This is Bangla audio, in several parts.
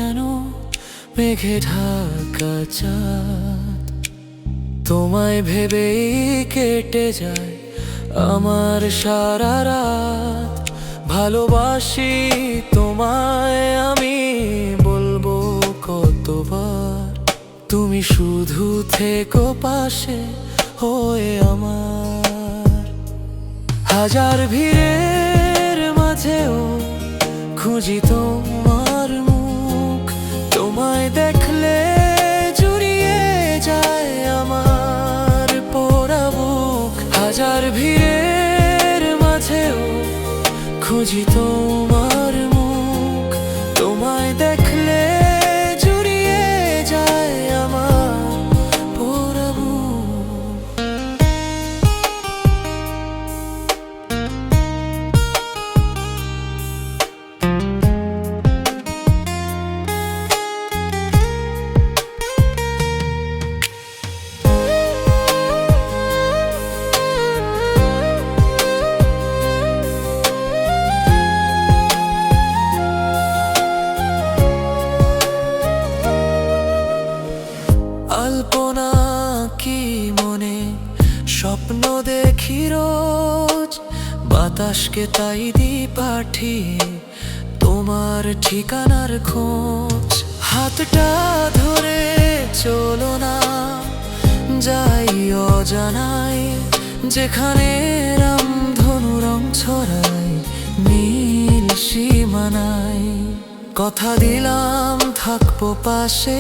যেন মেঘে ঢাকা চাঁদ। তোমায় ভেবেই কেটে যায় আমার সারা রাত। ভালোবাসি তোমায় আমি, বলবো কতবার। তুমি শুধু থেকো পাশে হয়ে আমার। হাজার ভিড়ের মাঝেও খুঁজি তোমার মুখ। তোমায় দেখলে জুড়িয়ে যায় আমার পোড়া বুক। হাজার ভিড়ের মাঝেও খুঁজি তোমার মুখ। তোমায় দেখলে জুড়িয়ে যায় আমার পোড়া বুক। আলপনা কি মনে স্বপ্ন দেখি রোজ। বাতাসকে তাই দি পাঠিয়ে তোমার ঠিকানার খোঁজ। হাতটা ধরে চলো না যাই অজানায়, যেখানে রামধনু রং ছড়ায় নীল সীমানায়। কথা দিলাম থাকবো পাশে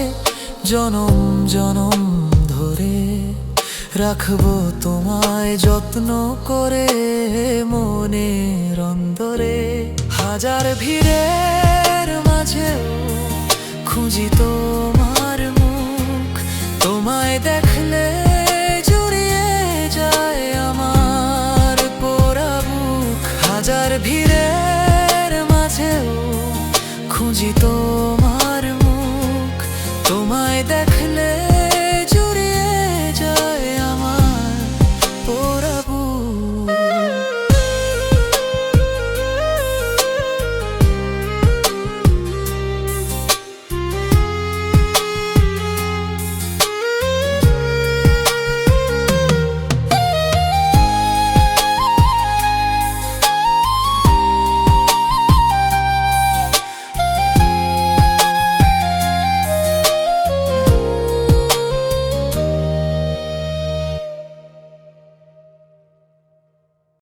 জনম জনম ধরে। রাখবো তোমায় যত্ন করে মনের অন্তরে। হাজার ভিড়ের মাঝেও খুঁজি তো